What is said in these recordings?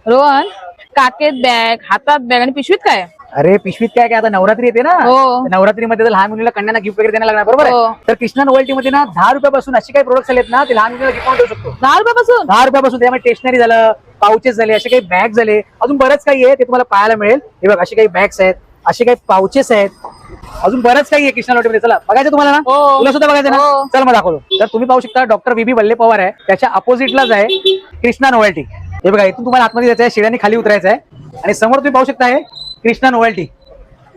Rohan, काकेत bag, हातात bag आणि पिशवीत काय? अरे पिशवीत काय आता नवरात्री येते ना. हो. नवरात्रीमध्ये तर लहान मुलीला कन्यांना गिफ्ट वगैरे द्यायला लागणार बरोबर हो. आहे. तर कृष्णा नोवेल्टी मध्ये ना 10 रुपयापासून अशी काही प्रोडक्ट्स आलेत ना ते लहान मुलीला गिफ्ट देऊ शकतो. 10 रुपयापासून? 10 रुपयापासून. त्यामध्ये स्टेशनरी झालं, पाउचेस झाले, असे काही बॅग झाले, अजून बरंच काही आहे ते तुम्हाला पाहायला मिळेल. हे बघ असे काही बॅग्स आहेत, असे काही पाउचेस आहेत, अजून बरंच काही आहे कृष्णा नोवेल्टी मध्ये. चला बघायचं तुम्हाला ना. हो. तुला सुद्धा बघायचं ना. हो. चल मग दाखवतो. तर तुम्ही पाहू शकता डॉक्टर बीबी वल्ले पवार आहे, त्याच्या अपोजिटलाच आहे कृष्णा नोवेल्टी. हे बघा इथून तुम्हाला आतमध्ये जायचं आहे, शिड्याने खाली उतरायचं आहे आणि समोर तुम्ही पाहू शकता आहे कृष्णा नोवेल्टी.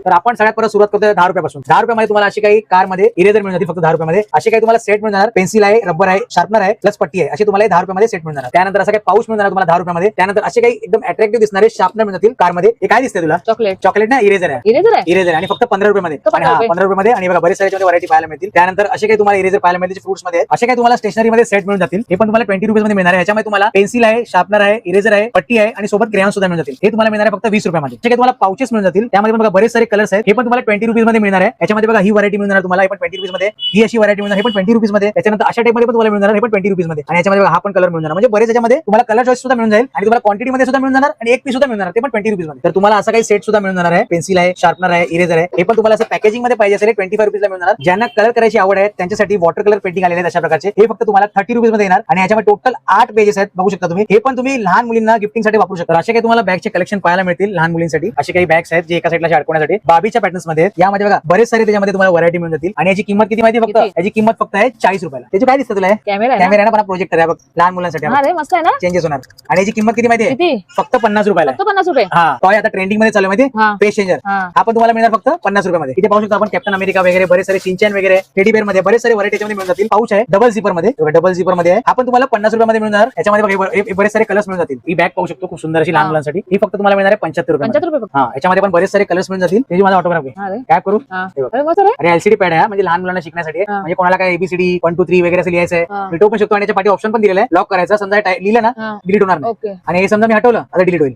तर आपण सगळ्यात परत सुरुवात करतोय 10 रुपयापासून. 10 रुपयामध्ये तुम्हाला अशी काही कार मध्ये इरेजर मिळून जाते फक्त 10 रुपयामध्ये. असे काही तुम्हाला सेट मिळणार, पेन्सिल आहे, रबर आहे, शार्पनर आहे, प्लस पट्टी आहे, असे तुम्हाला 10 रुपयामध्ये सेट मिळणार. त्यानंतर असं काही पाऊच मिळणार तुम्हाला 10 रुपयामध्ये. त्यानंतर असे काही एकदम अट्रॅक्टिव्ह दिसणारे शार्पनर मिळतील कारमध्ये. हे काय दिसते तुला? चॉकलेट. चॉकलेट ना, इरेजर आहे. इरेजर आहे? इरेजर आणि फक्त 15 रुपयामध्ये. फक्त आणि हा 15 15 रुपयामध्ये. आणि बघा बरेच सारे व्हरायटी पाहायला मिळतील. त्यानंतर असे काही तुम्हाला इरेजर पाहायला मिळतील फ्रुट्स मध्ये. असे काही तुम्हाला स्टेशनरी मध्ये सेट मिळून जातील. हे पण तुम्हाला 20 रुपीज मध्ये मिळणार आहे. याच्यामध्ये तुम्हाला पेन्सिल आहे, शार्पनर आहे, इरेजर आहे, पट्टी आहे आणि सोबत क्रेयॉन सुद्धा मिळून जातील. हे तुम्हाला मिळणार आहे फक्त 20 रुपयामध्ये. असे काही तुम्हाला पाउचेस मिळून जातील. त्यामध्ये बघा बरेच सारे कलर्स आहेत. हे पण तुम्हाला 20 रुपीज मध्ये मिळणार आहे. याच्यामध्ये बघा ही व्हरायटी मिळणार तुम्हाला, हे पण 20 रुपीज मध्ये. ही अशी व्हरायटी मिळणार, हे पण 20 रुपीज मध्ये. त्याच्यानंतर अशा टाइप मध्ये पण तुम्हाला मिळणार, हे पण 20 रुपीज मध्ये. आणि याच्यामध्ये बघा हा पण कलर मिळणार. म्हणजे बरेच याच्यामध्ये तुम्हाला कलर चॉईस सुद्धा मिळून जाईल आणि तुम्हाला क्वांटिटी मध्ये सुद्धा मिळून जाणार आणि एक पीस सुद्धा मिळणार, ते पण 20 रुपीज मध्ये. तर तुम्हाला असं काही सेट सुद्धा मिळून जाणार आहे. पेन्सिल आहे, शार्पनर आहे, इरेजर आहे. हे पण तुम्हाला असं पॅकेजिंग मध्ये पाहिजे असेल 25 रुपीजला मिळणार. ज्यांना कलर करायची आवड आहे त्यांच्यासाठी वॉटर कलर पेंटिंग आलेले आहेत अशा प्रकारचे. हे फक्त तुम्हाला 30 रुपीज मध्ये येणार आणि याच्यामध्ये टोटल 8 पेजेस आहेत, बघू शकता तुम्ही. हे पण तुम्ही लहान मुलींना गिफ्टिंग साठी वापरू शकता. असे काही तुम्हाला बॅगचे कलेक्शन पाहायला मिळतील लहान मुलींसाठी. असे काही बॅग्स आहेत जे एका साईडला अडकवण्यासाठी बाबीच्या पॅटर्न्स मध्ये आहेत. यामध्ये बघा बरेच सारे त्याच्यामध्ये तुम्हाला व्हरायटी मिळून जातील. आणि याची किंमत किती माहिती फक्त? याची किंमत फक्त आहे 40 रुपयाला. त्याची काय दिसतं तुला? कॅमेरा आहे कॅमेरा ना, प्रोजेक्टर आहे बघ लहान मुलांसाठी. अरे मस्त आहे ना. चेंजेस होणार. आणि याची किंमत किती माहिती आहे? किती? फक्त 50 रुपयाला. फक्त 50 रुपये? हा टॉय आता ट्रेंडिंग मध्ये चालू आहे माहिती हा. Page changer. हा. हा पण तुम्हाला मिळणार फक्त 50 रुपयामध्ये. इथे पाहू शकता आपण कॅप्टन अमेरिका वगैरे बरेच सारे शिनचॅन वगैरे टेडी बेअर मध्ये बरेच सारे व्हरायटी याच्यामध्ये मिळून जातील. पाऊच आहे डबल झिपर मध्ये, डबल झिपर मध्ये आहे. हा पण तुम्हाला 50 रुपयामध्ये मिळणार. याच्यामध्ये बरेच सारे कलर्स मिळून जातील. ही बॅग पाहू शकतो खूप सुंदर अशी लहान मुलांसाठी. ही फक्त तुम्हाला मिळणार आहे 75 रुपये. 75 रुपये? हा याच्यामध्ये पण बरेच सारे कलर्स मिळून जातील. त्याची माझा ऑटोग्राफ आहे. काय करू? अरे मस्त रे. अरे एलसीडी पॅड आहे म्हणजे लहान मुलांना शिकण्यासाठी. म्हणजे कोणाला काय एबीसीडी 1 2 3 वगैरे असं लिहायचं आहे मिटवू पण शकतो. आणि याच्या पाठी ऑप्शन पण दिलेला आहे लॉक करायचा. समजा लिहिलं ना डिलीट होणार नाही. आणि हे समजा मी हटवलं आता डिलीट होईल.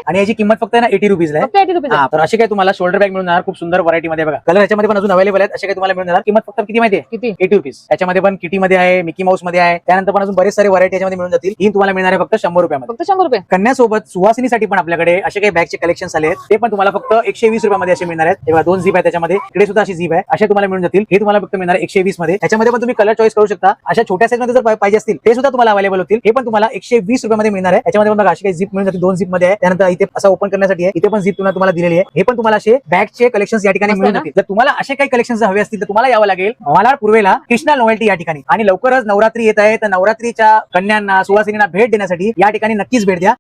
आणि याची किंमत फक्त ना 80 रुपीज आहे. 80 रुपये? तर अशी काही तुम्हाला शोल्डर बॅग मिळणार खूप सुंदर व्हरायटी मध्ये. बघा कलर याच्यामध्ये पण अजून अवेलेबल आहेत. असे काही तुम्हाला मिळणार. किंमत फक्त किती माहिती आहे? किती? 80 रुपीज. याच्यामध्ये पण किटी मध्ये आहे, मिकी माऊस मध्ये आहे. त्यानंतर पण अजून बरेच सारे व्हरायटी याच्यामध्ये मिळून जातील. ही तुम्हाला मिळणार आहे फक्त 100 रुपयामध्ये. फक्त 100 रुपये? कन्यासोबत सुवासिनीसाठी पण आपल्याकडे असे काही बॅगचे कलेक्शन आले आहेत. ते पण तुम्हाला फक्त 120 रुपयामध्ये असे मिळणार आहेत. तेव्हा 2 झीप आहे त्याच्यामध्ये. इकडे सुद्धा अशी झीप आहे. असे तुम्हाला मिळून जातील. हे तुम्हाला फक्त मिळणार 120 मध्ये. त्याच्यामध्ये पण तुम्ही कलर चॉईस करू शकता. अशा छोट्या साईज मध्ये जर पाहिजे असतील ते सुद्धा तुम्हाला अवेलेबल होतील. हे पण तुम्हाला 120 रुपयामध्ये मिळणार आहे. त्याच्यामध्ये पण बघा अशी काही झीप मिळून जातील. 2 झीप मध्ये आहे. त्यानंतर इथे असं ओपन करण्यासाठी आहे. इथे पण झीप तुम्हाला दिलेली आहे. हे पण तुम्हाला असे बॅगचे कलेक्शन या ठिकाणी मिळून जातील. जर तुम्हाला असे काही कलेक्शन हवे असतील तर तुम्हाला यावं लागेल मला पूर्वेला कृष्णा नोवेल्टी या ठिकाणी. आणि लवकरच नवरात्री येत आहे तर नवरात्रीच्या कन्यांना सुवासिनींना भेट देण्यासाठी या ठिकाणी नक्कीच भेट द्या.